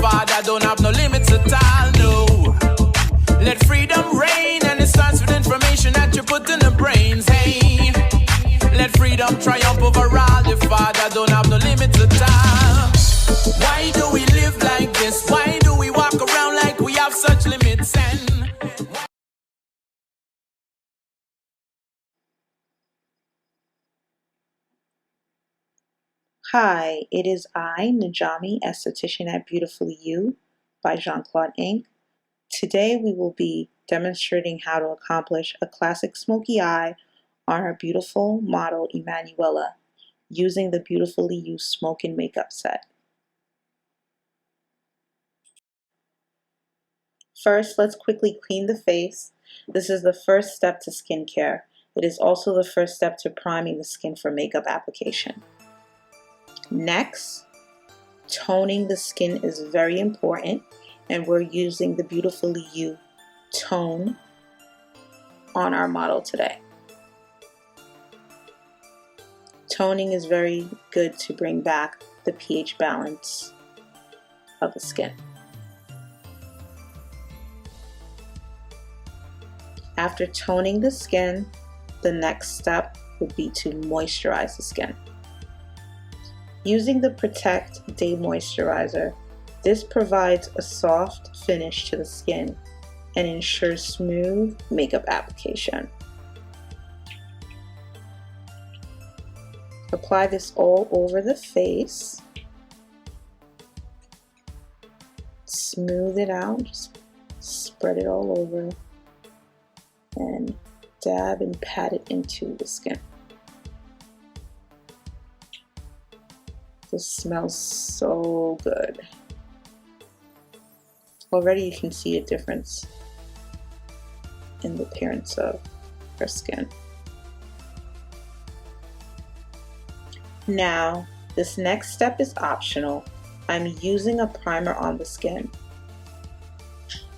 Father don't have no limits at all, no. Let freedom reign, and it starts with information that you put in the brains, hey. Let freedom triumph over all, the Father don't have no limits at all. Why do we live like this? Why do we walk around like we have such limits? And Hi, it is I, Najami, esthetician at Beautifully You by Jean-Claude Inc. Today we will be demonstrating how to accomplish a classic smoky eye on our beautiful model Emanuela using the Beautifully You Smokin makeup set. First, let's quickly clean the face. This is the first step to skincare. It is also the first step to priming the skin for makeup application. Next, toning the skin is very important, and we're using the Beautifully You tone on our model today. Toning is very good to bring back the pH balance of the skin. After toning the skin, the next step would be to moisturize the skin. Using the Protect Day Moisturizer, this provides a soft finish to the skin and ensures smooth makeup application. Apply this all over the face. Smooth it out, just spread it all over, and dab and pat it into the skin. This smells so good. Already you can see a difference in the appearance of her skin. Now, this next step is optional. I'm using a primer on the skin.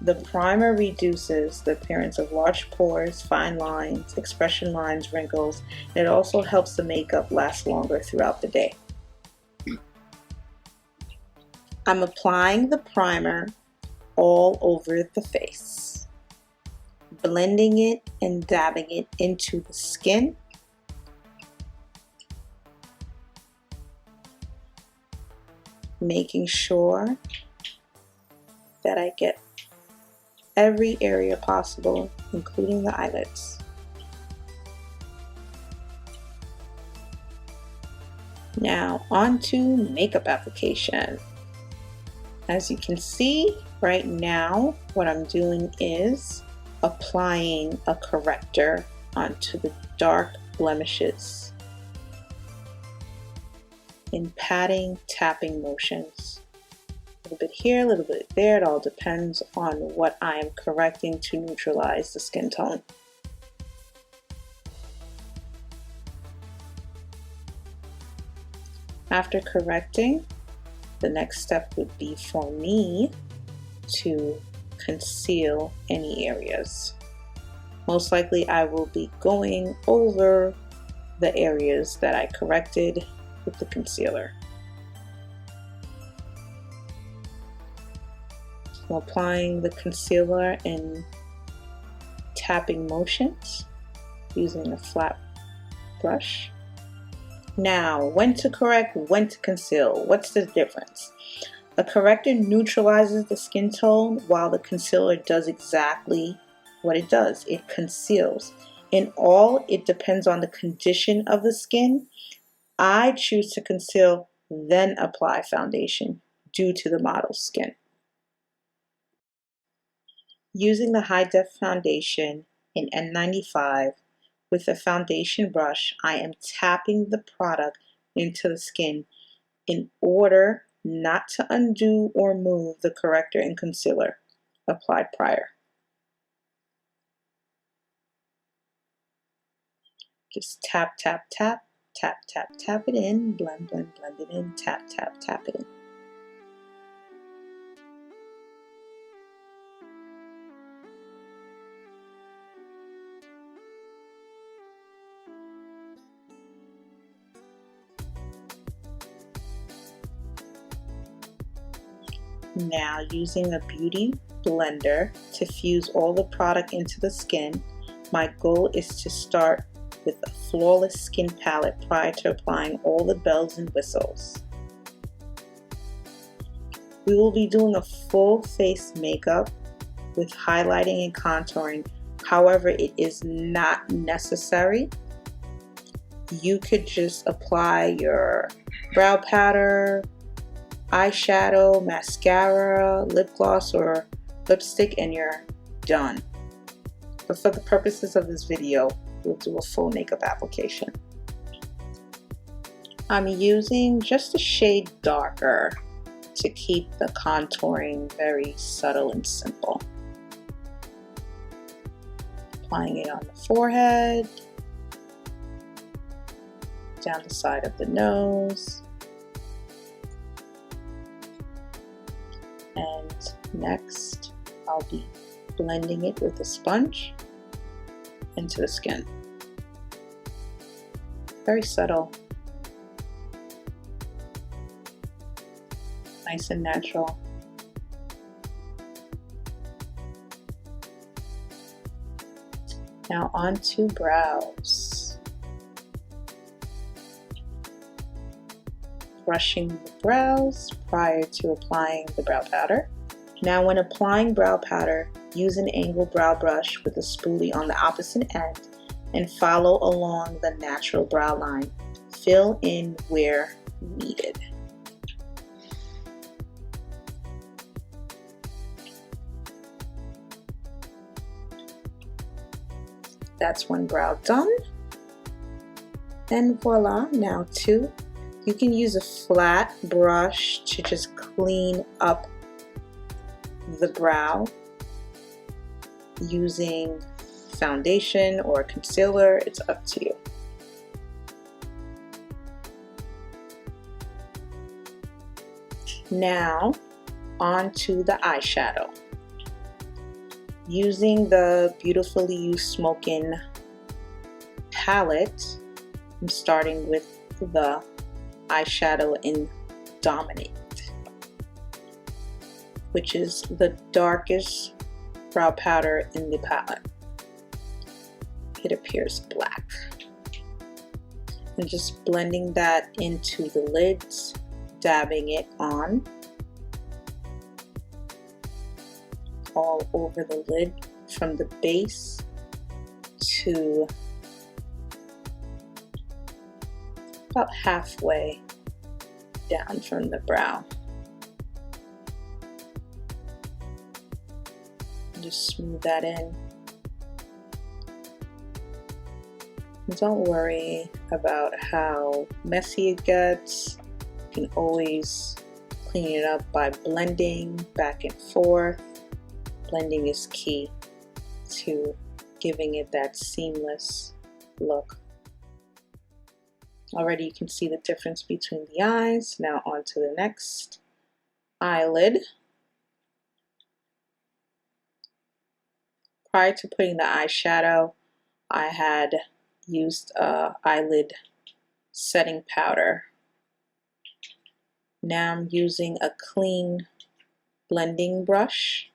The primer reduces the appearance of large pores, fine lines, expression lines, wrinkles, and it also helps the makeup last longer throughout the day. I'm applying the primer all over the face, blending it and dabbing it into the skin. Making sure that I get every area possible, including the eyelids. Now, on to makeup application. As you can see right now, what I'm doing is applying a corrector onto the dark blemishes in patting, tapping motions. A little bit here, a little bit there. It all depends on what I am correcting to neutralize the skin tone. After correcting, the next step would be for me to conceal any areas. Most likely I will be going over the areas that I corrected with the concealer. I'm applying the concealer in tapping motions using a flat brush. Now, when to correct, when to conceal. What's the difference? A corrector neutralizes the skin tone while the concealer does exactly what it does. It conceals. In all, it depends on the condition of the skin. I choose to conceal, then apply foundation due to the model's skin. Using the high def foundation in N95, with a foundation brush, I am tapping the product into the skin in order not to undo or move the corrector and concealer applied prior. Just tap, tap, tap, tap, tap, tap it in, blend, blend, blend it in, tap, tap, tap it in. Now, using a beauty blender to fuse all the product into the skin, my goal is to start with a flawless skin palette prior to applying all the bells and whistles. We will be doing a full face makeup with highlighting and contouring. However, it is not necessary. You could just apply your brow powder, eyeshadow, mascara, lip gloss, or lipstick, and you're done. But for the purposes of this video, we'll do a full makeup application. I'm using just a shade darker to keep the contouring very subtle and simple. Applying it on the forehead, down the side of the nose, and next I'll be blending it with a sponge into the skin. Very subtle, nice and natural. Now onto brows. Brushing the brows prior to applying the brow powder. Now when applying brow powder, use an angled brow brush with a spoolie on the opposite end and follow along the natural brow line. Fill in where needed. That's one brow done. And voila, now two. You can use a flat brush to just clean up the brow using foundation or concealer. It's up to you. Now onto the eyeshadow. Using the beautifully used Smokin palette, I'm starting with the eyeshadow in Dominate, which is the darkest brow powder in the palette. It appears black. And just blending that into the lids, dabbing it on all over the lid from the base to about halfway down from the brow. Just smooth that in. Don't worry about how messy it gets. You can always clean it up by blending back and forth. Blending is key to giving it that seamless look. Already you can see the difference between the eyes. Now on to the next eyelid. Prior to putting the eyeshadow, I had used a eyelid setting powder. Now I'm using a clean blending brush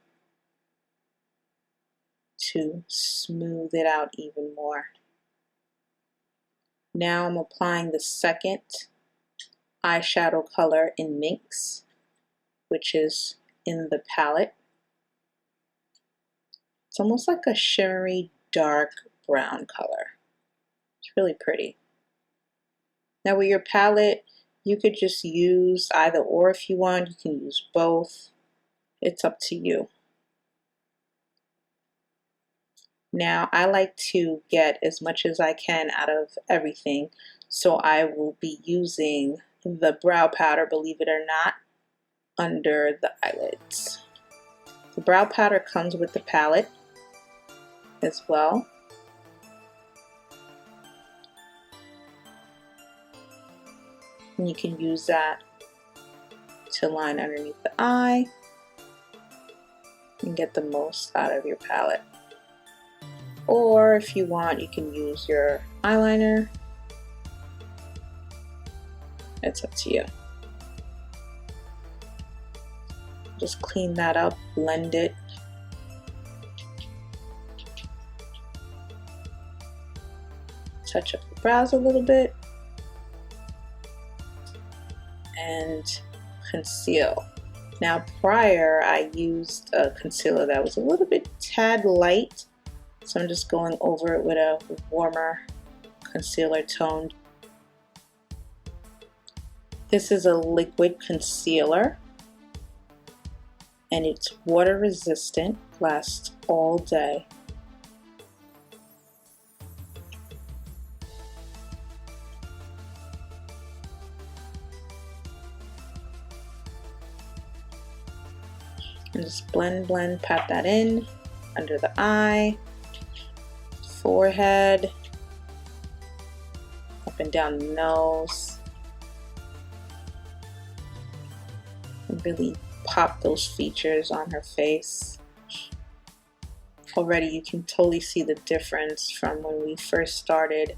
to smooth it out even more. Now I'm applying the second eyeshadow color in Minx, which is in the palette. It's almost like a shimmery dark brown color. It's really pretty. Now with your palette, you could just use either or if you want. You can use both. It's up to you. Now I like to get as much as I can out of everything, so I will be using the brow powder, believe it or not, under the eyelids. The brow powder comes with the palette as well. And you can use that to line underneath the eye and get the most out of your palette. Or if you want, you can use your eyeliner. It's up to you. Just clean that up, blend it. Touch up the brows a little bit. And conceal. Now prior I used a concealer that was a little bit tad light, so I'm just going over it with a warmer concealer tone. This is a liquid concealer and it's water resistant, lasts all day. And just blend, blend, pat that in under the eye, forehead, up and down the nose, and really pop those features on her face. Already you can totally see the difference from when we first started.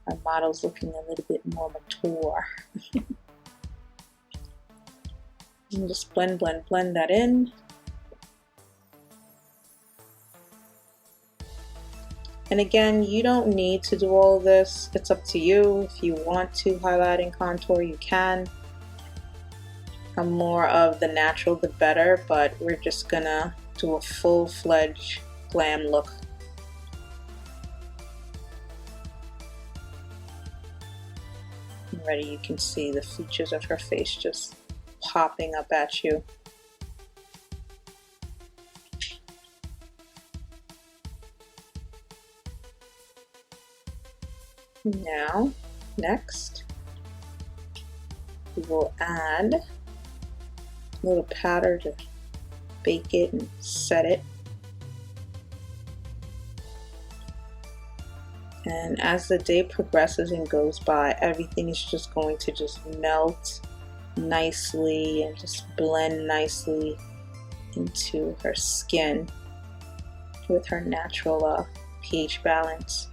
Our model's looking a little bit more mature. And just blend, blend, blend that in. And again, you don't need to do all of this. It's up to you. If you want to highlight and contour, you can. I'm more of the natural, the better, but we're just gonna do a full-fledged glam look. Already you can see the features of her face just popping up at you. Now, next, we will add a little powder to bake it and set it. And as the day progresses and goes by, everything is just going to just melt nicely and just blend nicely into her skin with her natural pH balance.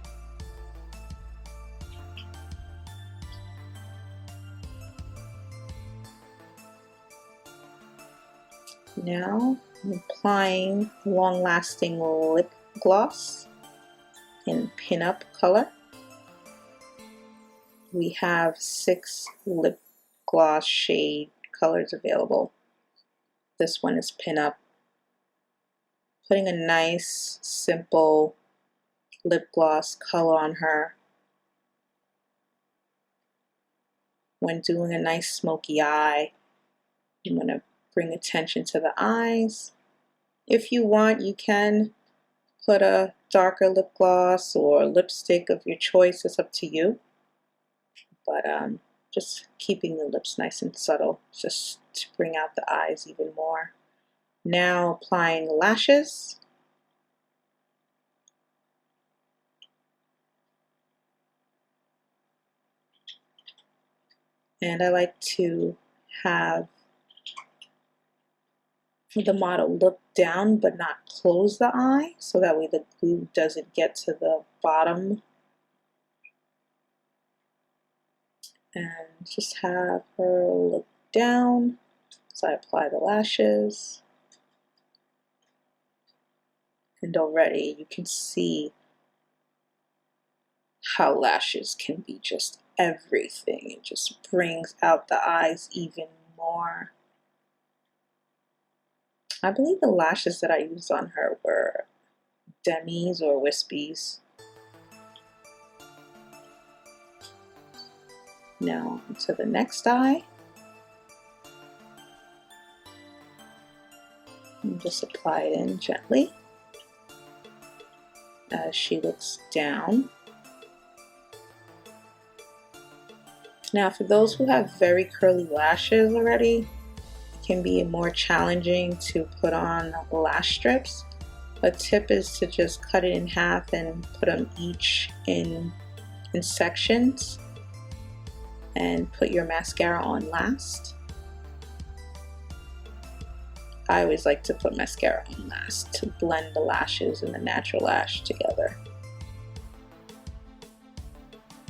Now I'm applying long-lasting lip gloss in Pin Up color. We have 6 lip gloss shade colors available. This one is Pin Up. Putting a nice simple lip gloss color on her. When doing a nice smoky eye, I'm going to bring attention to the eyes. If you want, you can put a darker lip gloss or lipstick of your choice. It's up to you. But just keeping the lips nice and subtle, just to bring out the eyes even more. Now applying lashes. And I like to have the model look down but not close the eye, so that way the glue doesn't get to the bottom. And just have her look down as I apply the lashes. And already you can see how lashes can be just everything. It just brings out the eyes even more. I believe the lashes that I used on her were Demis or Wispies. Now to the next eye. And just apply it in gently as she looks down. Now for those who have very curly lashes already, it can be more challenging to put on lash strips. A tip is to just cut it in half and put them each in sections, and put your mascara on last. I always like to put mascara on last to blend the lashes and the natural lash together.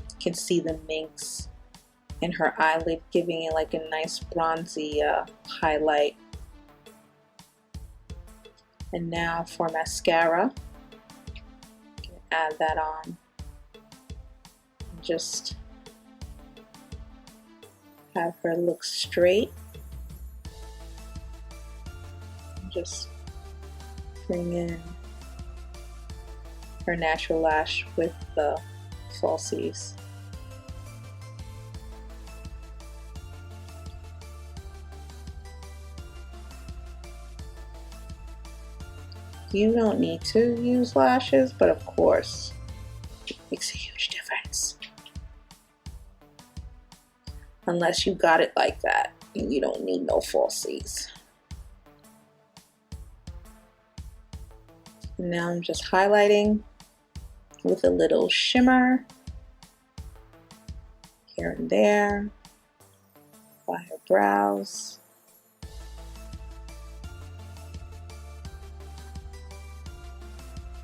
You can see the Minx in her eyelid, giving it like a nice bronzy highlight. And now for mascara, add that on. Just have her look straight. Just bring in her natural lash with the falsies. You don't need to use lashes, but of course, it makes a huge difference. Unless you got it like that, and you don't need no falsies. And now I'm just highlighting with a little shimmer here and there by her brows.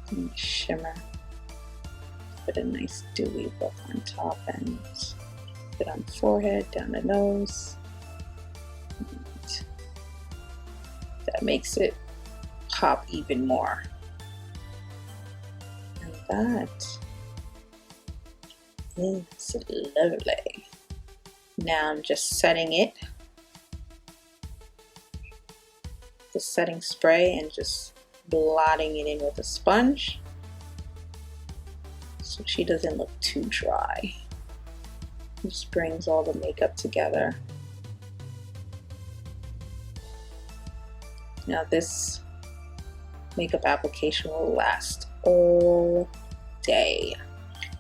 And shimmer, put a nice dewy look on top and put on the forehead, down the nose. And that makes it pop even more. And that is lovely. Now I'm just setting it, the setting spray, and just blotting it in with a sponge so she doesn't look too dry. It just brings all the makeup together. Now this makeup application will last all day.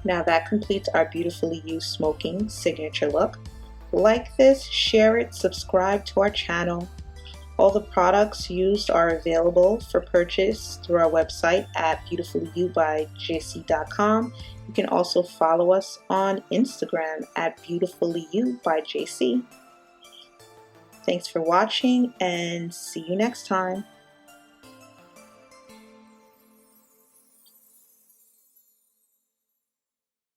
Now that completes our Beautifully You Smoking signature look. Like this, share it, subscribe to our channel. All the products used are available for purchase through our website at beautifullyyoubyjc.com. You can also follow us on Instagram at beautifullyyoubyjc. Thanks for watching and see you next time.